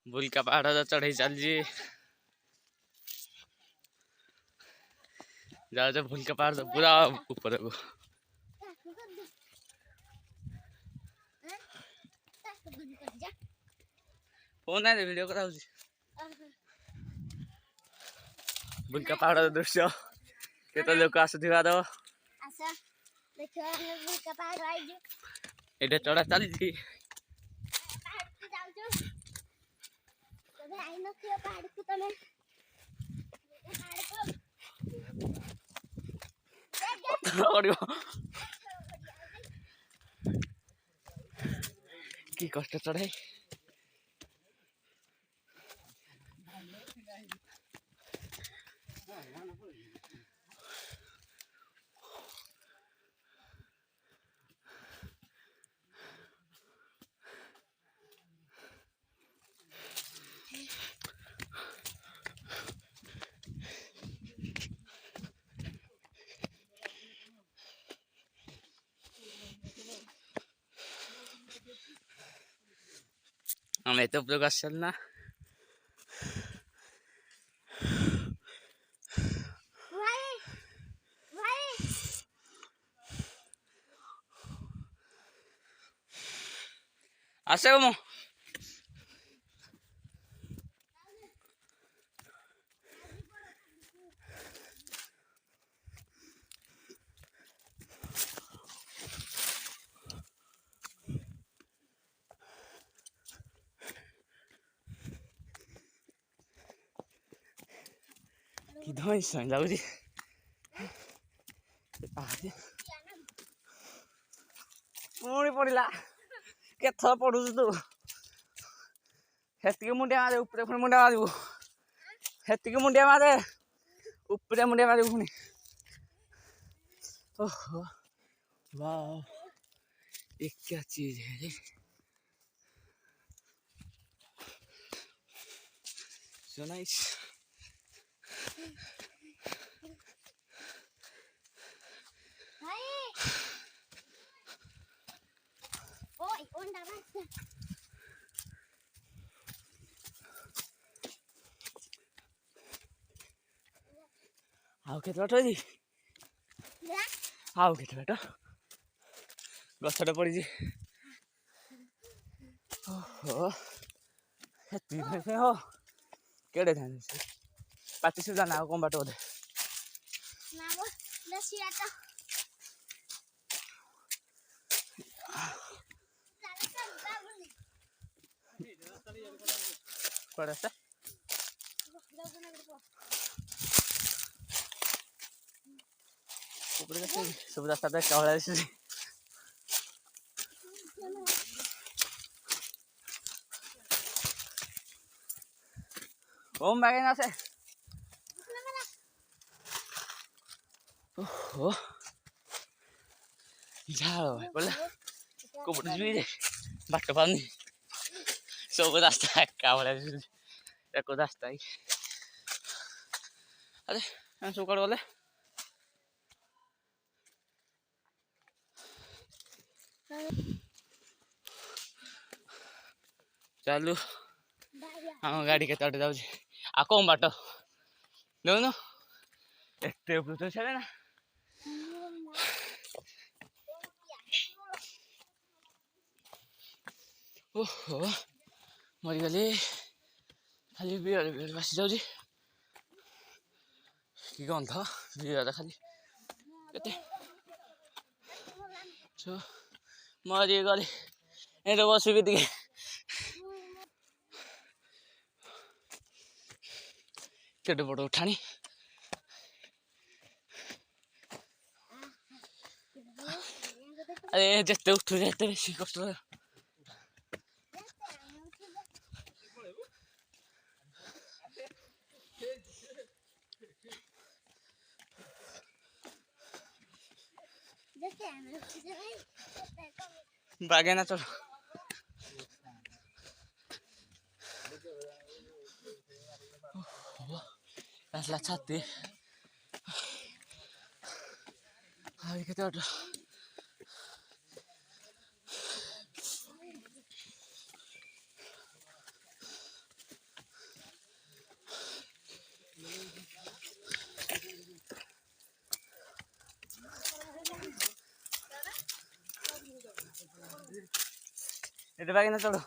बुलका पहाड़ चढ़े चलजी जा भूलका पहाड़ तो पूरा ऊपर को फोन है वीडियो करा भूलका पहाड़ दृश्य केते लोक आसुथिबा दो आसा देखो हम भूलका पहाड़ आइजु एटा चढ़ा चलजी पहाड़ पे जाउजु तबे आई न थियो पहाड़ को तमे पहाड़ को की कष्ट चढ़ाई हमें तो प्रकाश चलना आसे मो कि धोई सं जाउजी आदे पुणी पड़िला केथर पड़ुछु तू हेतिके मुंडिया मारे ऊपर पुणी मुंडिया मारिबु हेतिके मुंडिया मारे ऊपर मुंडिया मारिबु पुणी ओहो वाह ये क्या चीज है रे सो नाइस आओ केते बाट जी आओ केते बाट गछटा पड़ी ओहो हेती से हो केड़े थाने से पाती से जाना कौन बाटो बोधे ना वो लसिया तो पड़े से ऊपर का सब रास्ता पे कावड़ा से ओम बैगे ना से ओहो झाड़ो भाई बोला को बड़ जुई रे बाट पानी सब रास्ता कावड़ा से एको रास्ता ही अरे हम सो कर बोले चलू हम गाड़ी के तट जाऊ आ कौन बाट देखुन एते ऊपर तो छे ना ओहो मरिगले खाली बियर बसी जाऊ कि गन्थ बियर खाली केते छो मरिगले यता बसु बित्तिकै केटोबाट उठानी अरे जस्तो उठ्छु त्यस्तै बेसी कष्ट बागे ना चलो la छाती आगे के तो এটা বাকি না চলো